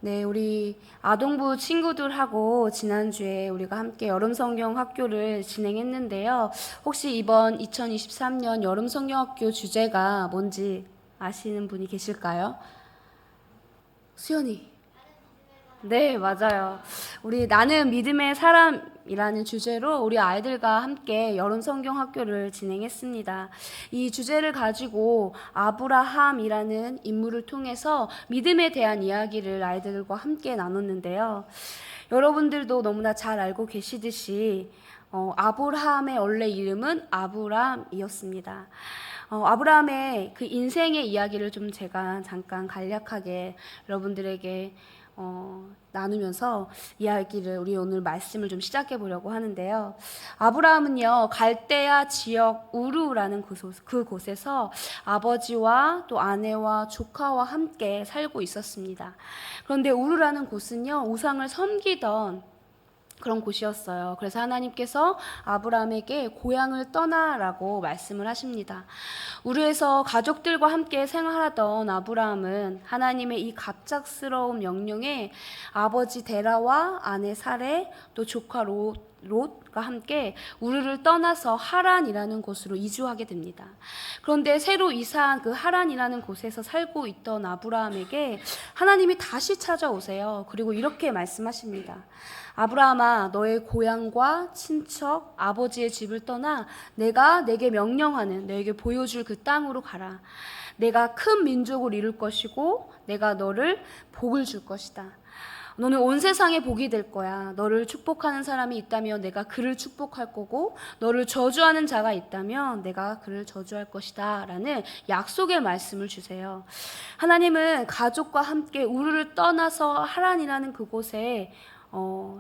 네, 우리 아동부 친구들하고 지난주에 우리가 함께 여름성경 학교를 진행했는데요. 혹시 이번 2023년 여름성경 학교 주제가 뭔지 아시는 분이 계실까요? 수연이. 네, 맞아요. 우리 나는 믿음의 사람이라는 주제로 우리 아이들과 함께 여름 성경 학교를 진행했습니다. 이 주제를 가지고 아브라함이라는 인물을 통해서 믿음에 대한 이야기를 아이들과 함께 나눴는데요. 여러분들도 너무나 잘 알고 계시듯이 아브라함의 원래 이름은 아브람이었습니다. 아브라함의 그 인생의 이야기를 좀 제가 잠깐 간략하게 여러분들에게 나누면서 이야기를 우리 오늘 말씀을 좀 시작해 보려고 하는데요. 아브라함은요 갈대아 지역 우르라는 그곳에서 아버지와 또 아내와 조카와 함께 살고 있었습니다. 그런데 우르라는 곳은요 우상을 섬기던 그런 곳이었어요. 그래서 하나님께서 아브라함에게 고향을 떠나라고 말씀을 하십니다. 우르에서 가족들과 함께 생활하던 아브라함은 하나님의 이 갑작스러운 명령에 아버지 데라와 아내 사레 또 조카 롯과 함께 우르를 떠나서 하란이라는 곳으로 이주하게 됩니다. 그런데 새로 이사한 그 하란이라는 곳에서 살고 있던 아브라함에게 하나님이 다시 찾아오세요. 그리고 이렇게 말씀하십니다. 아브라함아, 너의 고향과 친척, 아버지의 집을 떠나 내가 내게 명령하는, 너에게 보여줄 그 땅으로 가라. 내가 큰 민족을 이룰 것이고 내가 너를 복을 줄 것이다. 너는 온 세상에 복이 될 거야. 너를 축복하는 사람이 있다면 내가 그를 축복할 거고 너를 저주하는 자가 있다면 내가 그를 저주할 것이다 라는 약속의 말씀을 주세요. 하나님은 가족과 함께 우르를 떠나서 하란이라는 그곳에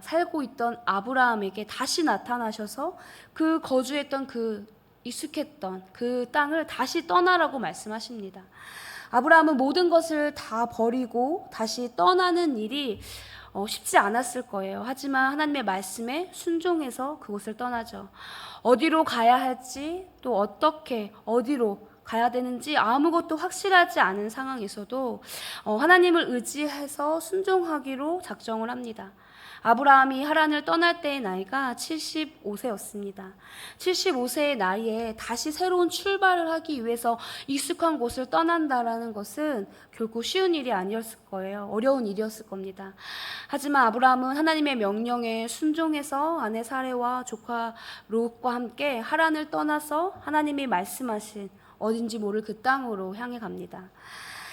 살고 있던 아브라함에게 다시 나타나셔서 그 거주했던 그 익숙했던 그 땅을 다시 떠나라고 말씀하십니다. 아브라함은 모든 것을 다 버리고 다시 떠나는 일이 쉽지 않았을 거예요. 하지만 하나님의 말씀에 순종해서 그곳을 떠나죠. 어디로 가야 할지 또 어떻게 어디로 가야 되는지 아무것도 확실하지 않은 상황에서도 하나님을 의지해서 순종하기로 작정을 합니다. 아브라함이 하란을 떠날 때의 나이가 75세였습니다. 75세의 나이에 다시 새로운 출발을 하기 위해서 익숙한 곳을 떠난다라는 것은 결코 쉬운 일이 아니었을 거예요. 어려운 일이었을 겁니다. 하지만 아브라함은 하나님의 명령에 순종해서 아내 사레와 조카 롯과 함께 하란을 떠나서 하나님이 말씀하신 어딘지 모를 그 땅으로 향해 갑니다.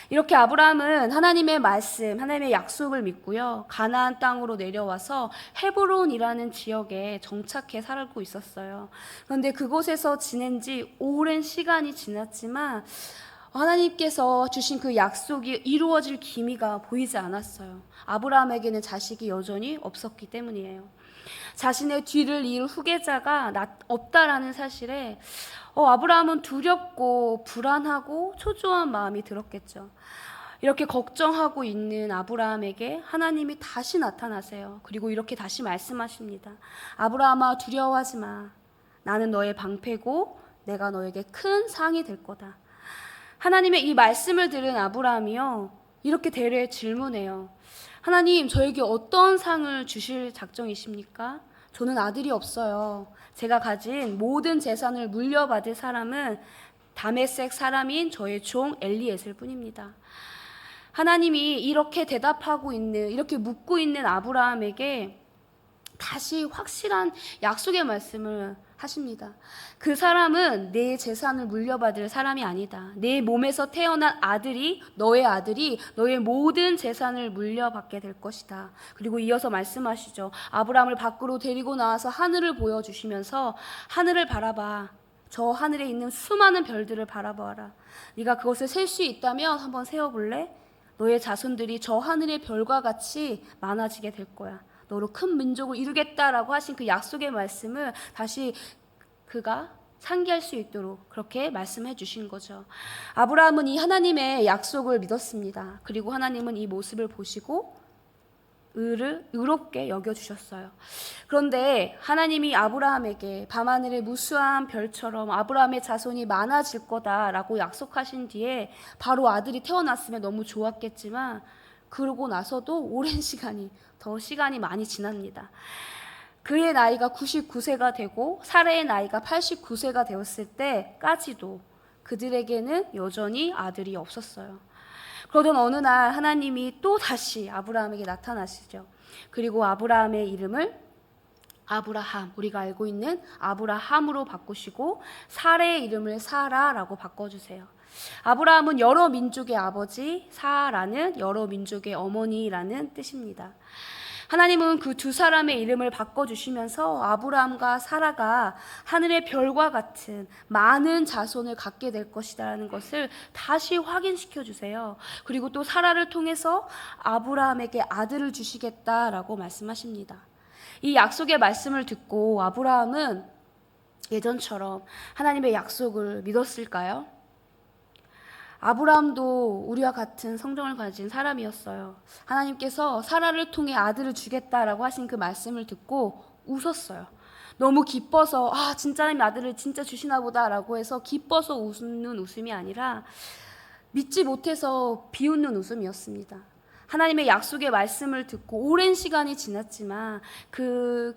이렇게 아브라함은 하나님의 말씀, 하나님의 약속을 믿고요. 가나안 땅으로 내려와서 헤브론이라는 지역에 정착해 살고 있었어요. 그런데 그곳에서 지낸 지 오랜 시간이 지났지만 하나님께서 주신 그 약속이 이루어질 기미가 보이지 않았어요. 아브라함에게는 자식이 여전히 없었기 때문이에요. 자신의 뒤를 이을 후계자가 없다라는 사실에 아브라함은 두렵고 불안하고 초조한 마음이 들었겠죠. 이렇게 걱정하고 있는 아브라함에게 하나님이 다시 나타나세요. 그리고 이렇게 다시 말씀하십니다. 아브라함아, 두려워하지 마. 나는 너의 방패고 내가 너에게 큰 상이 될 거다. 하나님의 이 말씀을 들은 아브라함이요 이렇게 대례 질문해요. 하나님, 저에게 어떤 상을 주실 작정이십니까? 저는 아들이 없어요. 제가 가진 모든 재산을 물려받을 사람은 다메섹 사람인 저의 종 엘리에셀 뿐입니다. 하나님이 이렇게 대답하고 있는, 이렇게 묻고 있는 아브라함에게 다시 확실한 약속의 말씀을 하십니다. 그 사람은 내 재산을 물려받을 사람이 아니다. 내 몸에서 태어난 아들이, 너의 모든 재산을 물려받게 될 것이다. 그리고 이어서 말씀하시죠. 아브라함을 밖으로 데리고 나와서 하늘을 보여주시면서 하늘을 바라봐. 저 하늘에 있는 수많은 별들을 바라봐라. 네가 그것을 셀 수 있다면 한번 세어볼래? 너의 자손들이 저 하늘의 별과 같이 많아지게 될 거야. 너로 큰 민족을 이루겠다라고 하신 그 약속의 말씀을 다시 그가 상기할 수 있도록 그렇게 말씀해 주신 거죠. 아브라함은 이 하나님의 약속을 믿었습니다. 그리고 하나님은 이 모습을 보시고 의롭게 여겨주셨어요. 그런데 하나님이 아브라함에게 밤하늘의 무수한 별처럼 아브라함의 자손이 많아질 거다라고 약속하신 뒤에 바로 아들이 태어났으면 너무 좋았겠지만 그러고 나서도 오랜 시간이 많이 지납니다. 그의 나이가 99세가 되고 사라의 나이가 89세가 되었을 때까지도 그들에게는 여전히 아들이 없었어요. 그러던 어느 날 하나님이 또 다시 아브라함에게 나타나시죠. 그리고 아브라함의 이름을 아브라함, 우리가 알고 있는 아브라함으로 바꾸시고 사라의 이름을 사라라고 바꿔주세요. 아브라함은 여러 민족의 아버지, 사라는 여러 민족의 어머니라는 뜻입니다. 하나님은 그 두 사람의 이름을 바꿔주시면서 아브라함과 사라가 하늘의 별과 같은 많은 자손을 갖게 될 것이라는 것을 다시 확인시켜 주세요. 그리고 또 사라를 통해서 아브라함에게 아들을 주시겠다라고 말씀하십니다. 이 약속의 말씀을 듣고 아브라함은 예전처럼 하나님의 약속을 믿었을까요? 아브라함도 우리와 같은 성정을 가진 사람이었어요. 하나님께서 사라를 통해 아들을 주겠다라고 하신 그 말씀을 듣고 웃었어요. 너무 기뻐서 진짜 하나님 아들을 진짜 주시나 보다라고 해서 기뻐서 웃는 웃음이 아니라 믿지 못해서 비웃는 웃음이었습니다. 하나님의 약속의 말씀을 듣고 오랜 시간이 지났지만 그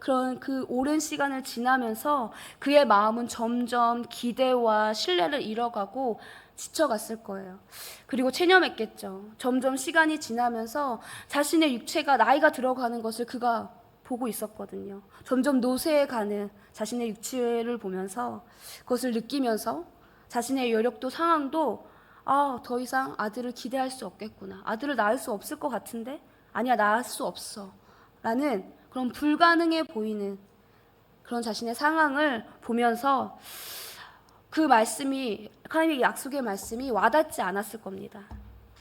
오랜 시간을 지나면서 그의 마음은 점점 기대와 신뢰를 잃어가고 지쳐갔을 거예요. 그리고 체념했겠죠. 점점 시간이 지나면서 자신의 육체가 나이가 들어가는 것을 그가 보고 있었거든요. 점점 노쇠해가는 자신의 육체를 보면서 그것을 느끼면서 자신의 여력도 상황도 더 이상 아들을 기대할 수 없겠구나. 아들을 낳을 수 없을 것 같은데? 아니야, 낳을 수 없어. 라는 그런 불가능해 보이는 그런 자신의 상황을 보면서 그 말씀이, 하나님의 약속의 말씀이 와닿지 않았을 겁니다.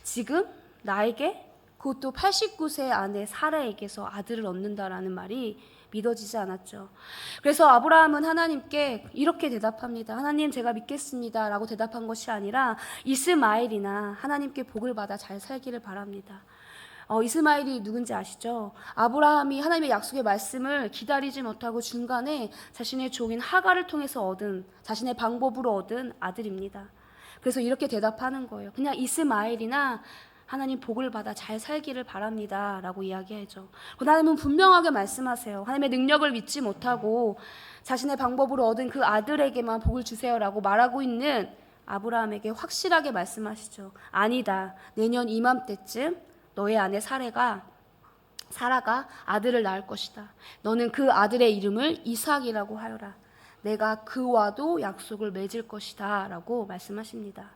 지금 나에게, 그것도 89세 안에 사라에게서 아들을 얻는다라는 말이 믿어지지 않았죠. 그래서 아브라함은 하나님께 이렇게 대답합니다. 하나님, 제가 믿겠습니다 라고 대답한 것이 아니라 이스마엘이나 하나님께 복을 받아 잘 살기를 바랍니다. 이스마엘이 누군지 아시죠? 아브라함이 하나님의 약속의 말씀을 기다리지 못하고 중간에 자신의 종인 하갈을 통해서 얻은, 자신의 방법으로 얻은 아들입니다. 그래서 이렇게 대답하는 거예요. 그냥 이스마엘이나 하나님 복을 받아 잘 살기를 바랍니다 라고 이야기하죠. 하나님은 분명하게 말씀하세요. 하나님의 능력을 믿지 못하고 자신의 방법으로 얻은 그 아들에게만 복을 주세요 라고 말하고 있는 아브라함에게 확실하게 말씀하시죠. 아니다, 내년 이맘때쯤 너의 아내 사라가 아들을 낳을 것이다. 너는 그 아들의 이름을 이삭이라고 하여라. 내가 그와도 약속을 맺을 것이다 라고 말씀하십니다.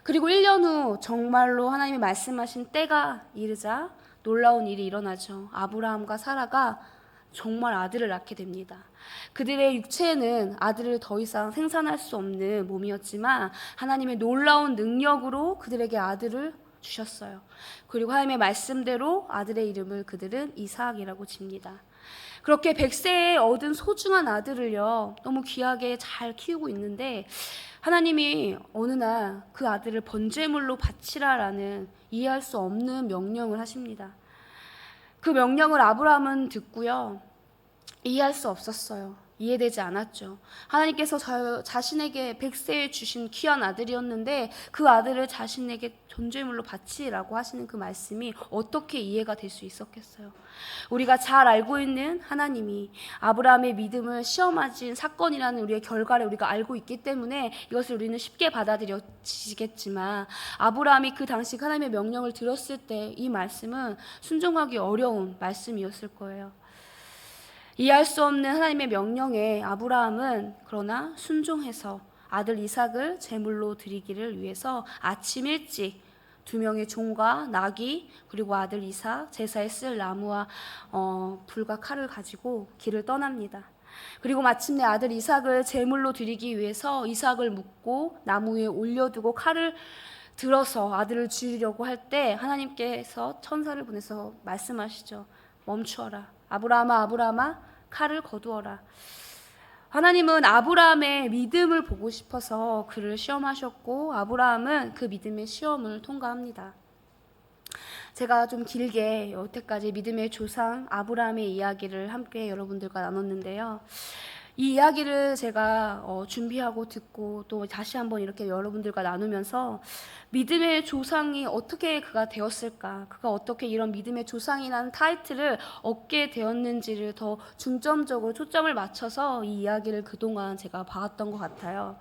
그리고 1년 후 정말로 하나님이 말씀하신 때가 이르자 놀라운 일이 일어나죠. 아브라함과 사라가 정말 아들을 낳게 됩니다. 그들의 육체는 아들을 더 이상 생산할 수 없는 몸이었지만 하나님의 놀라운 능력으로 그들에게 아들을 주셨어요. 그리고 하나님의 말씀대로 아들의 이름을 그들은 이삭이라고 집니다. 그렇게 100세에 얻은 소중한 아들을요, 너무 귀하게 잘 키우고 있는데 하나님이 어느 날 그 아들을 번제물로 바치라라는 이해할 수 없는 명령을 하십니다. 그 명령을 아브라함은 듣고요, 이해할 수 없었어요. 이해되지 않았죠. 하나님께서 자신에게 100세에 주신 귀한 아들이었는데 그 아들을 자신에게 존재물로 바치라고 하시는 그 말씀이 어떻게 이해가 될 수 있었겠어요. 우리가 잘 알고 있는 하나님이 아브라함의 믿음을 시험하신 사건이라는 우리의 결과를 우리가 알고 있기 때문에 이것을 우리는 쉽게 받아들여지겠지만 아브라함이 그 당시 하나님의 명령을 들었을 때 이 말씀은 순종하기 어려운 말씀이었을 거예요. 이해할 수 없는 하나님의 명령에 아브라함은 그러나 순종해서 아들 이삭을 제물로 드리기를 위해서 아침 일찍 2명의 종과 나귀 그리고 아들 이삭 제사에 쓸 나무와 불과 칼을 가지고 길을 떠납니다. 그리고 마침내 아들 이삭을 제물로 드리기 위해서 이삭을 묶고 나무 위에 올려두고 칼을 들어서 아들을 죽이려고 할 때 하나님께서 천사를 보내서 말씀하시죠. 멈추어라. 아브라함아, 아브라함아, 칼을 거두어라. 하나님은 아브라함의 믿음을 보고 싶어서 그를 시험하셨고 아브라함은 그 믿음의 시험을 통과합니다. 제가 좀 길게 여태까지 믿음의 조상 아브라함의 이야기를 함께 여러분들과 나눴는데요. 이 이야기를 제가 준비하고 듣고 또 다시 한번 이렇게 여러분들과 나누면서 믿음의 조상이 어떻게 그가 되었을까, 그가 어떻게 이런 믿음의 조상이라는 타이틀을 얻게 되었는지를 더 중점적으로 초점을 맞춰서 이 이야기를 그동안 제가 봐왔던 것 같아요.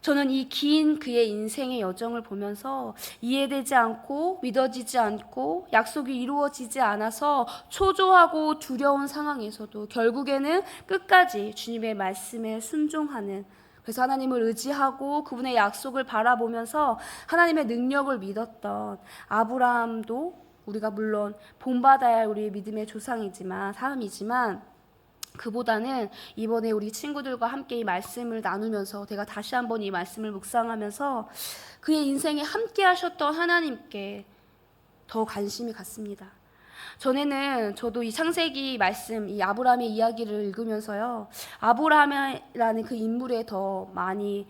저는 이 긴 그의 인생의 여정을 보면서 이해되지 않고 믿어지지 않고 약속이 이루어지지 않아서 초조하고 두려운 상황에서도 결국에는 끝까지 주님의 말씀에 순종하는, 그래서 하나님을 의지하고 그분의 약속을 바라보면서 하나님의 능력을 믿었던 아브라함도, 우리가 물론 본받아야 할 우리의 믿음의 조상이지만 사람이지만, 그보다는 이번에 우리 친구들과 함께 이 말씀을 나누면서 제가 다시 한번 이 말씀을 묵상하면서 그의 인생에 함께 하셨던 하나님께 더 관심이 갔습니다. 전에는 저도 이 창세기 말씀, 이 아브라함의 이야기를 읽으면서요, 아브라함이라는 그 인물에 더 많이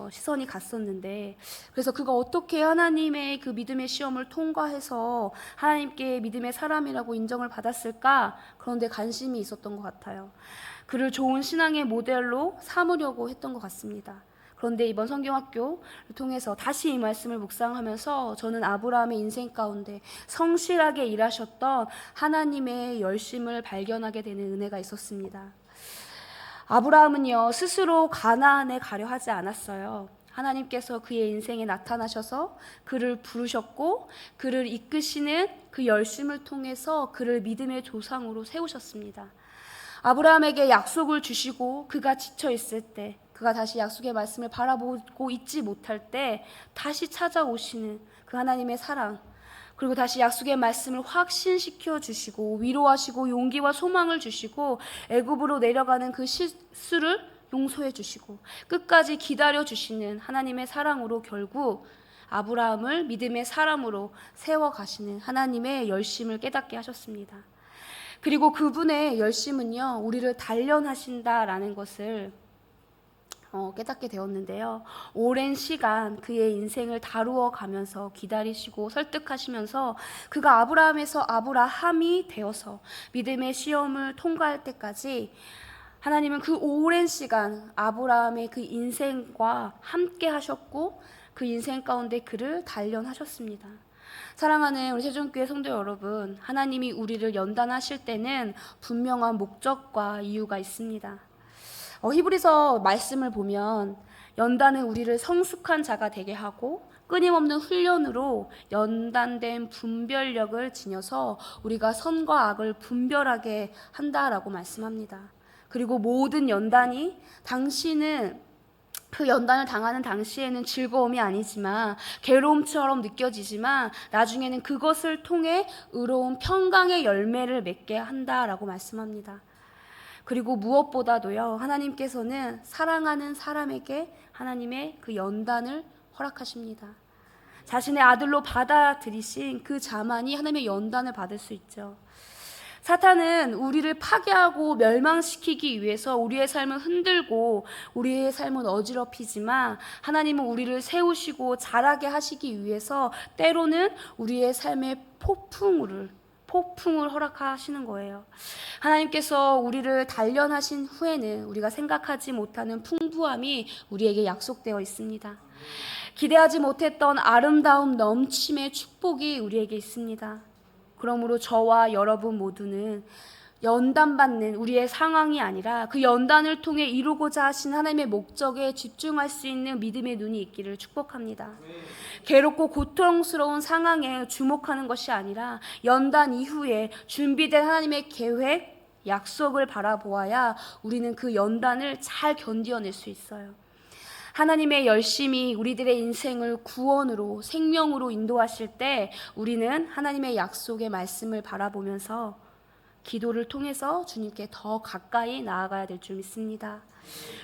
시선이 갔었는데, 그래서 그가 어떻게 하나님의 그 믿음의 시험을 통과해서 하나님께 믿음의 사람이라고 인정을 받았을까? 그런데 관심이 있었던 것 같아요. 그를 좋은 신앙의 모델로 삼으려고 했던 것 같습니다. 그런데 이번 성경학교를 통해서 다시 이 말씀을 묵상하면서 저는 아브라함의 인생 가운데 성실하게 일하셨던 하나님의 열심을 발견하게 되는 은혜가 있었습니다. 아브라함은요, 스스로 가나안에 가려 하지 않았어요. 하나님께서 그의 인생에 나타나셔서 그를 부르셨고 그를 이끄시는 그 열심을 통해서 그를 믿음의 조상으로 세우셨습니다. 아브라함에게 약속을 주시고 그가 지쳐 있을 때, 그가 다시 약속의 말씀을 바라보고 있지 못할 때 다시 찾아오시는 그 하나님의 사랑, 그리고 다시 약속의 말씀을 확신시켜 주시고 위로하시고 용기와 소망을 주시고 애굽으로 내려가는 그 실수를 용서해 주시고 끝까지 기다려 주시는 하나님의 사랑으로 결국 아브라함을 믿음의 사람으로 세워가시는 하나님의 열심을 깨닫게 하셨습니다. 그리고 그분의 열심은요, 우리를 단련하신다라는 것을 깨닫게 되었는데요. 오랜 시간 그의 인생을 다루어 가면서 기다리시고 설득하시면서 그가 아브라함에서 아브라함이 되어서 믿음의 시험을 통과할 때까지 하나님은 그 오랜 시간 아브라함의 그 인생과 함께 하셨고 그 인생 가운데 그를 단련하셨습니다. 사랑하는 우리 세종교회 성도 여러분, 하나님이 우리를 연단하실 때는 분명한 목적과 이유가 있습니다. 히브리서 말씀을 보면 연단은 우리를 성숙한 자가 되게 하고 끊임없는 훈련으로 연단된 분별력을 지녀서 우리가 선과 악을 분별하게 한다라고 말씀합니다. 그리고 모든 연단이 당신은 그 연단을 당하는 당시에는 즐거움이 아니지만 괴로움처럼 느껴지지만 나중에는 그것을 통해 의로운 평강의 열매를 맺게 한다라고 말씀합니다. 그리고 무엇보다도요, 하나님께서는 사랑하는 사람에게 하나님의 그 연단을 허락하십니다. 자신의 아들로 받아들이신 그 자만이 하나님의 연단을 받을 수 있죠. 사탄은 우리를 파괴하고 멸망시키기 위해서 우리의 삶을 흔들고 우리의 삶은 어지럽히지만 하나님은 우리를 세우시고 자라게 하시기 위해서 때로는 우리의 삶의 폭풍을 허락하시는 거예요. 하나님께서 우리를 단련하신 후에는 우리가 생각하지 못하는 풍부함이 우리에게 약속되어 있습니다. 기대하지 못했던 아름다움 넘침의 축복이 우리에게 있습니다. 그러므로 저와 여러분 모두는 연단받는 우리의 상황이 아니라 그 연단을 통해 이루고자 하신 하나님의 목적에 집중할 수 있는 믿음의 눈이 있기를 축복합니다. 괴롭고 고통스러운 상황에 주목하는 것이 아니라 연단 이후에 준비된 하나님의 계획, 약속을 바라보아야 우리는 그 연단을 잘 견디어낼 수 있어요. 하나님의 열심히 우리들의 인생을 구원으로, 생명으로 인도하실 때 우리는 하나님의 약속의 말씀을 바라보면서 기도를 통해서 주님께 더 가까이 나아가야 될 줄 믿습니다.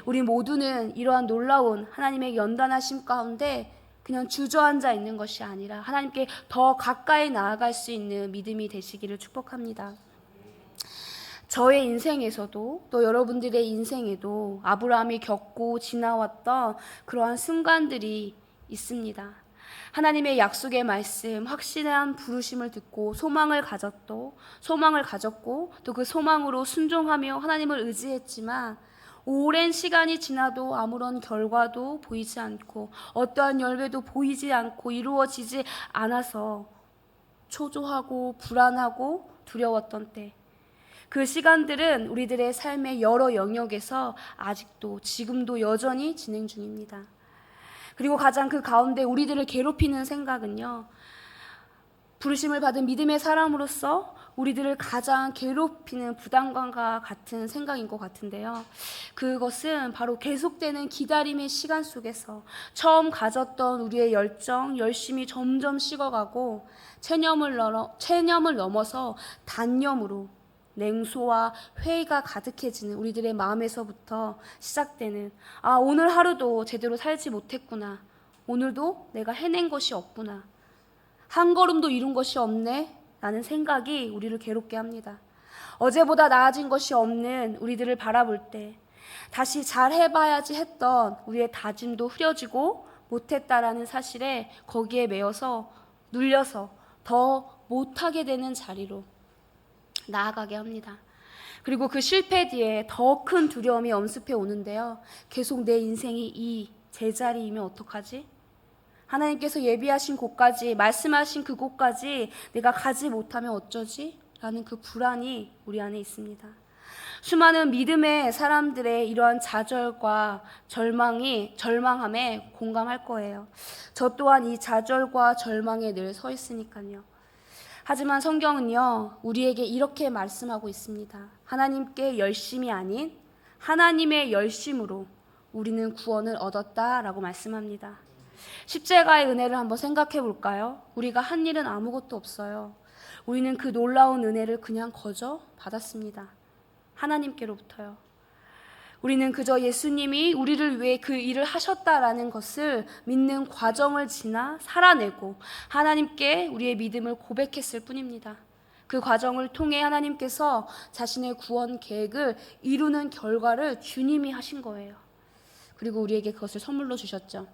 우리 모두는 이러한 놀라운 하나님의 연단하심 가운데 그냥 주저앉아 있는 것이 아니라 하나님께 더 가까이 나아갈 수 있는 믿음이 되시기를 축복합니다. 저의 인생에서도 또 여러분들의 인생에도 아브라함이 겪고 지나왔던 그러한 순간들이 있습니다. 하나님의 약속의 말씀, 확신한 부르심을 듣고 소망을 가졌고 또 그 소망으로 순종하며 하나님을 의지했지만 오랜 시간이 지나도 아무런 결과도 보이지 않고 어떠한 열매도 보이지 않고 이루어지지 않아서 초조하고 불안하고 두려웠던 때, 그 시간들은 우리들의 삶의 여러 영역에서 아직도 지금도 여전히 진행 중입니다. 그리고 가장 그 가운데 우리들을 괴롭히는 생각은요, 부르심을 받은 믿음의 사람으로서 우리들을 가장 괴롭히는 부담감과 같은 생각인 것 같은데요. 그것은 바로 계속되는 기다림의 시간 속에서 처음 가졌던 우리의 열정, 열심이 점점 식어가고 체념을 넘어서 단념으로 냉소와 회의가 가득해지는 우리들의 마음에서부터 시작되는, 오늘 하루도 제대로 살지 못했구나. 오늘도 내가 해낸 것이 없구나. 한 걸음도 이룬 것이 없네. 라는 생각이 우리를 괴롭게 합니다. 어제보다 나아진 것이 없는 우리들을 바라볼 때 다시 잘 해봐야지 했던 우리의 다짐도 흐려지고 못했다라는 사실에 거기에 매여서 눌려서 더 못하게 되는 자리로 나아가게 합니다. 그리고 그 실패 뒤에 더 큰 두려움이 엄습해 오는데요. 계속 내 인생이 이 제자리이면 어떡하지? 하나님께서 예비하신 곳까지, 말씀하신 그곳까지 내가 가지 못하면 어쩌지? 라는 그 불안이 우리 안에 있습니다. 수많은 믿음의 사람들의 이러한 좌절과 절망함에 공감할 거예요. 저 또한 이 좌절과 절망에 늘 서 있으니까요. 하지만 성경은요, 우리에게 이렇게 말씀하고 있습니다. 하나님께 열심이 아닌 하나님의 열심으로 우리는 구원을 얻었다라고 말씀합니다. 십자가의 은혜를 한번 생각해 볼까요? 우리가 한 일은 아무것도 없어요. 우리는 그 놀라운 은혜를 그냥 거저 받았습니다. 하나님께로부터요. 우리는 그저 예수님이 우리를 위해 그 일을 하셨다라는 것을 믿는 과정을 지나 살아내고 하나님께 우리의 믿음을 고백했을 뿐입니다. 그 과정을 통해 하나님께서 자신의 구원 계획을 이루는 결과를 주님이 하신 거예요. 그리고 우리에게 그것을 선물로 주셨죠.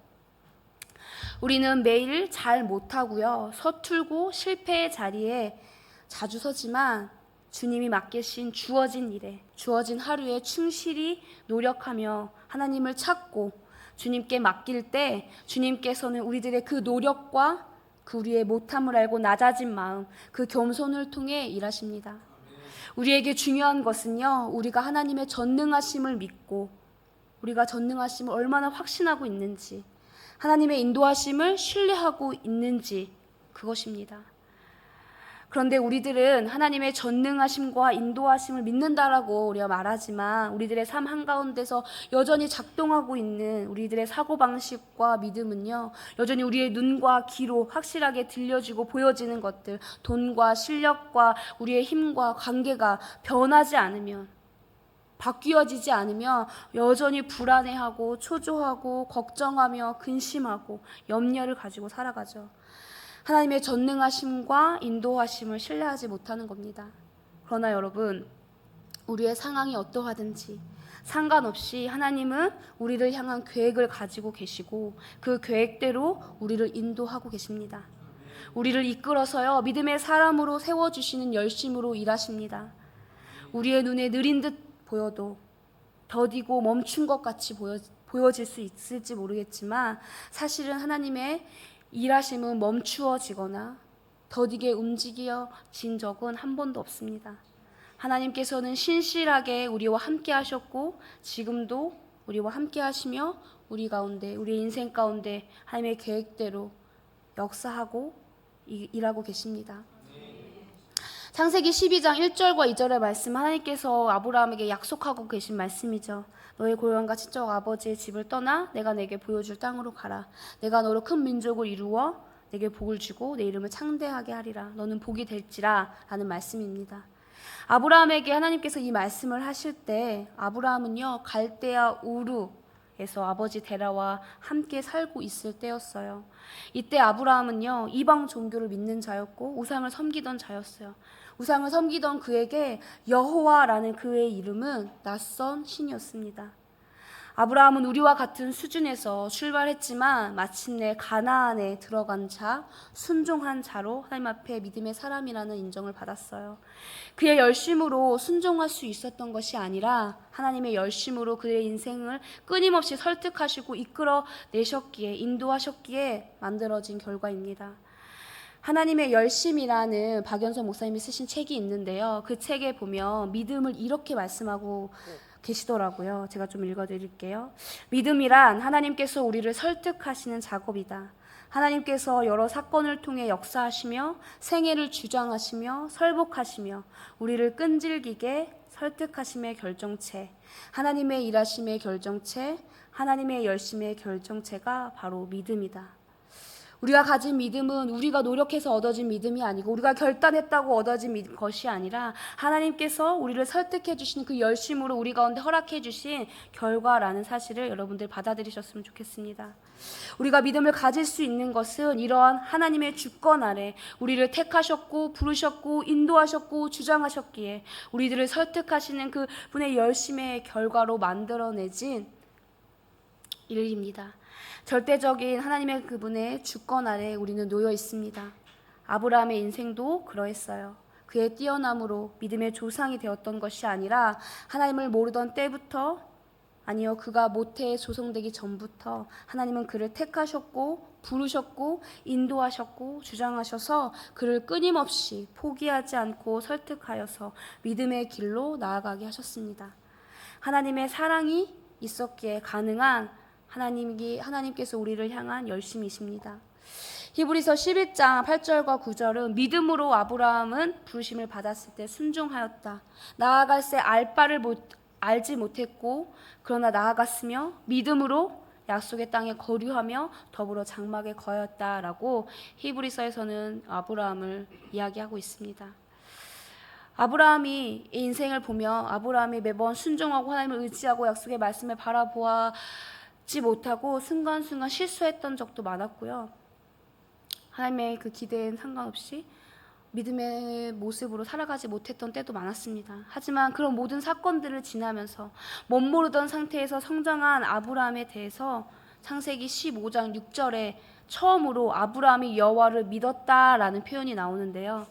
우리는 매일 잘 못하고요, 서툴고 실패의 자리에 자주 서지만 주님이 맡기신 주어진 일에, 주어진 하루에 충실히 노력하며 하나님을 찾고 주님께 맡길 때 주님께서는 우리들의 그 노력과 그 우리의 못함을 알고 낮아진 마음, 그 겸손을 통해 일하십니다. 우리에게 중요한 것은요, 우리가 하나님의 전능하심을 믿고 우리가 전능하심을 얼마나 확신하고 있는지, 하나님의 인도하심을 신뢰하고 있는지, 그것입니다. 그런데 우리들은 하나님의 전능하심과 인도하심을 믿는다라고 우리가 말하지만 우리들의 삶 한가운데서 여전히 작동하고 있는 우리들의 사고방식과 믿음은요, 여전히 우리의 눈과 귀로 확실하게 들려지고 보여지는 것들, 돈과 실력과 우리의 힘과 관계가 변하지 않으면, 바뀌어지지 않으면 여전히 불안해하고 초조하고 걱정하며 근심하고 염려를 가지고 살아가죠. 하나님의 전능하심과 인도하심을 신뢰하지 못하는 겁니다. 그러나 여러분, 우리의 상황이 어떠하든지 상관없이 하나님은 우리를 향한 계획을 가지고 계시고 그 계획대로 우리를 인도하고 계십니다. 우리를 이끌어서요, 믿음의 사람으로 세워주시는 열심으로 일하십니다. 우리의 눈에 느린 듯 보여도 더디고 멈춘 것 같이 보여질 수 있을지 모르겠지만 사실은 하나님의 일하심은 멈추어지거나 더디게 움직여진 적은 한 번도 없습니다. 하나님께서는 신실하게 우리와 함께 하셨고 지금도 우리와 함께 하시며 우리 가운데, 우리 인생 가운데 하나님의 계획대로 역사하고 일하고 계십니다. 창세기 12장 1절과 2절의 말씀, 하나님께서 아브라함에게 약속하고 계신 말씀이죠. 너의 고향과 친척 아버지의 집을 떠나 내가 내게 보여줄 땅으로 가라. 내가 너로 큰 민족을 이루어 내게 복을 주고 내 이름을 창대하게 하리라. 너는 복이 될지라 라는 말씀입니다. 아브라함에게 하나님께서 이 말씀을 하실 때 아브라함은요, 갈대아 우르에서 아버지 데라와 함께 살고 있을 때였어요. 이때 아브라함은요, 이방 종교를 믿는 자였고 우상을 섬기던 자였어요. 우상을 섬기던 그에게 여호와라는 그의 이름은 낯선 신이었습니다. 아브라함은 우리와 같은 수준에서 출발했지만 마침내 가나안에 들어간 자, 순종한 자로 하나님 앞에 믿음의 사람이라는 인정을 받았어요. 그의 열심으로 순종할 수 있었던 것이 아니라 하나님의 열심으로 그의 인생을 끊임없이 설득하시고 이끌어내셨기에, 인도하셨기에 만들어진 결과입니다. 하나님의 열심이라는 박연서 목사님이 쓰신 책이 있는데요. 그 책에 보면 믿음을 이렇게 말씀하고 계시더라고요. 제가 좀 읽어드릴게요. 믿음이란 하나님께서 우리를 설득하시는 작업이다. 하나님께서 여러 사건을 통해 역사하시며 생애를 주장하시며 설복하시며 우리를 끈질기게 설득하심의 결정체, 하나님의 일하심의 결정체, 하나님의 열심의 결정체가 바로 믿음이다. 우리가 가진 믿음은 우리가 노력해서 얻어진 믿음이 아니고 우리가 결단했다고 얻어진 것이 아니라 하나님께서 우리를 설득해 주시는 그 열심으로 우리 가운데 허락해 주신 결과라는 사실을 여러분들 받아들이셨으면 좋겠습니다. 우리가 믿음을 가질 수 있는 것은 이러한 하나님의 주권 아래 우리를 택하셨고 부르셨고 인도하셨고 주장하셨기에 우리들을 설득하시는 그 분의 열심의 결과로 만들어내진 일입니다. 절대적인 하나님의 그분의 주권 아래 우리는 놓여 있습니다. 아브라함의 인생도 그러했어요. 그의 뛰어남으로 믿음의 조상이 되었던 것이 아니라 하나님을 모르던 때부터, 아니요, 그가 모태에 조성되기 전부터 하나님은 그를 택하셨고 부르셨고 인도하셨고 주장하셔서 그를 끊임없이 포기하지 않고 설득하여서 믿음의 길로 나아가게 하셨습니다. 하나님의 사랑이 있었기에 가능한 하나님께서 우리를 향한 열심이십니다. 히브리서 11장 8절과 9절은 믿음으로 아브라함은 부르심을 받았을 때 순종하였다. 나아갈새 알지 못했고 그러나 나아갔으며 믿음으로 약속의 땅에 거류하며 더불어 장막에 거였다라고 히브리서에서는 아브라함을 이야기하고 있습니다. 아브라함이 인생을 보며 아브라함이 매번 순종하고 하나님을 의지하고 약속의 말씀을 바라보지 못하고 순간순간 실수했던 적도 많았고요. 하나님의 그 기대엔 상관없이 믿음의 모습으로 살아가지 못했던 때도 많았습니다. 하지만 그런 모든 사건들을 지나면서 멋모르던 상태에서 성장한 아브라함에 대해서 창세기 15장 6절에 처음으로 아브라함이 여호와를 믿었다라는 표현이 나오는데요.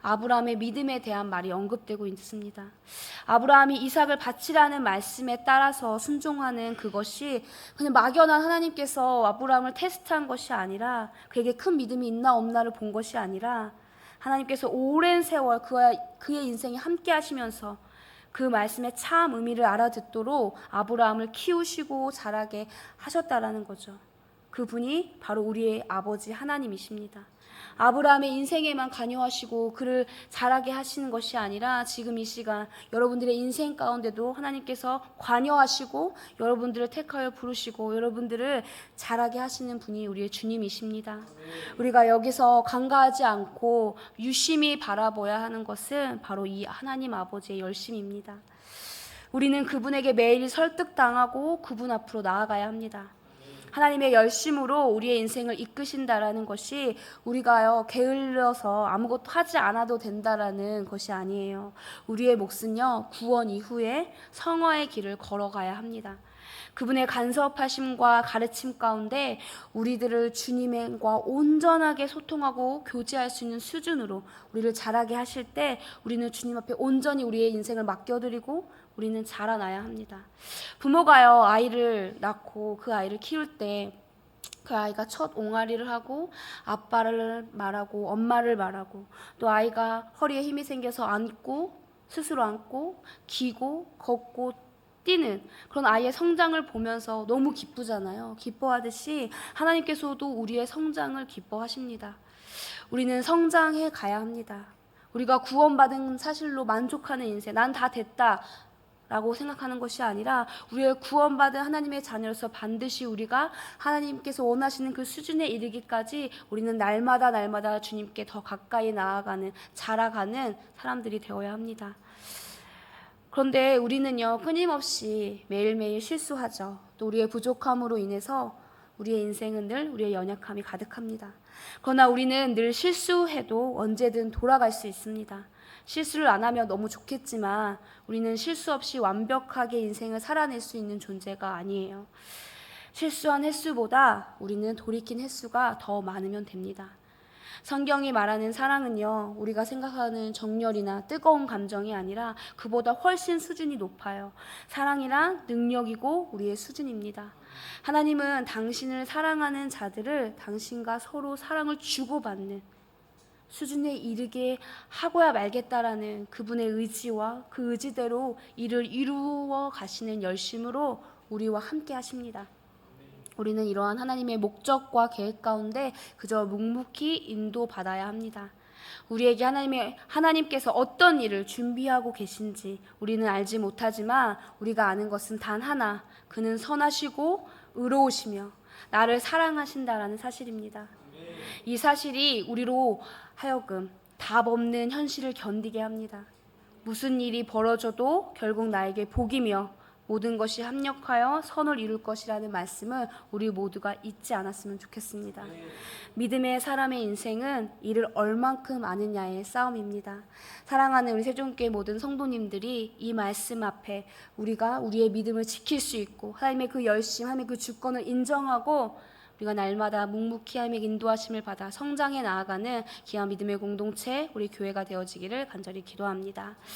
아브라함의 믿음에 대한 말이 언급되고 있습니다. 아브라함이 이삭을 바치라는 말씀에 따라서 순종하는 그것이 그냥 막연한 하나님께서 아브라함을 테스트한 것이 아니라 그에게 큰 믿음이 있나 없나를 본 것이 아니라 하나님께서 오랜 세월 그의 인생에 함께 하시면서 그 말씀의 참 의미를 알아듣도록 아브라함을 키우시고 자라게 하셨다라는 거죠. 그분이 바로 우리의 아버지 하나님이십니다. 아브라함의 인생에만 관여하시고 그를 자라게 하시는 것이 아니라 지금 이 시간 여러분들의 인생 가운데도 하나님께서 관여하시고 여러분들을 택하여 부르시고 여러분들을 자라게 하시는 분이 우리의 주님이십니다. 우리가 여기서 간과하지 않고 유심히 바라봐야 하는 것은 바로 이 하나님 아버지의 열심입니다. 우리는 그분에게 매일 설득당하고 그분 앞으로 나아가야 합니다. 하나님의 열심으로 우리의 인생을 이끄신다라는 것이 우리가요 게을러서 아무것도 하지 않아도 된다라는 것이 아니에요. 우리의 몫은요 구원 이후에 성화의 길을 걸어가야 합니다. 그분의 간섭하심과 가르침 가운데 우리들을 주님과 온전하게 소통하고 교제할 수 있는 수준으로 우리를 자라게 하실 때 우리는 주님 앞에 온전히 우리의 인생을 맡겨드리고 우리는 자라나야 합니다. 부모가요 아이를 낳고 그 아이를 키울 때 그 아이가 첫 옹알이를 하고 아빠를 말하고 엄마를 말하고 또 아이가 허리에 힘이 생겨서 앉고 스스로 앉고 기고 걷고 뛰는 그런 아이의 성장을 보면서 너무 기쁘잖아요. 기뻐하듯이 하나님께서도 우리의 성장을 기뻐하십니다. 우리는 성장해 가야 합니다. 우리가 구원받은 사실로 만족하는 인생, 난 다 됐다 라고 생각하는 것이 아니라 우리의 구원받은 하나님의 자녀로서 반드시 우리가 하나님께서 원하시는 그 수준에 이르기까지 우리는 날마다 주님께 더 가까이 나아가는 자라가는 사람들이 되어야 합니다. 그런데 우리는요 끊임없이 매일매일 실수하죠. 또 우리의 부족함으로 인해서 우리의 인생은 늘 우리의 연약함이 가득합니다. 그러나 우리는 늘 실수해도 언제든 돌아갈 수 있습니다. 실수를 안 하면 너무 좋겠지만 우리는 실수 없이 완벽하게 인생을 살아낼 수 있는 존재가 아니에요. 실수한 횟수보다 우리는 돌이킨 횟수가 더 많으면 됩니다. 성경이 말하는 사랑은요, 우리가 생각하는 정열이나 뜨거운 감정이 아니라 그보다 훨씬 수준이 높아요. 사랑이란 능력이고 우리의 수준입니다. 하나님은 당신을 사랑하는 자들을 당신과 서로 사랑을 주고받는 수준에 이르게 하고야 말겠다라는 그분의 의지와 그 의지대로 일을 이루어 가시는 열심으로 우리와 함께 하십니다. 우리는 이러한 하나님의 목적과 계획 가운데 그저 묵묵히 인도받아야 합니다. 우리에게 하나님께서 어떤 일을 준비하고 계신지 우리는 알지 못하지만 우리가 아는 것은 단 하나, 그는 선하시고 의로우시며 나를 사랑하신다라는 사실입니다. 이 사실이 우리로 하여금 답 없는 현실을 견디게 합니다. 무슨 일이 벌어져도 결국 나에게 복이며 모든 것이 합력하여 선을 이룰 것이라는 말씀을 우리 모두가 잊지 않았으면 좋겠습니다. 믿음의 사람의 인생은 이를 얼만큼 아느냐의 싸움입니다. 사랑하는 우리 세종교회 모든 성도님들이 이 말씀 앞에 우리가 우리의 믿음을 지킬 수 있고 하나님의 그 열심, 하나님의 그 주권을 인정하고 우리가 날마다 묵묵히 하나님의 인도하심을 받아 성장해 나아가는 귀한 믿음의 공동체, 우리 교회가 되어지기를 간절히 기도합니다.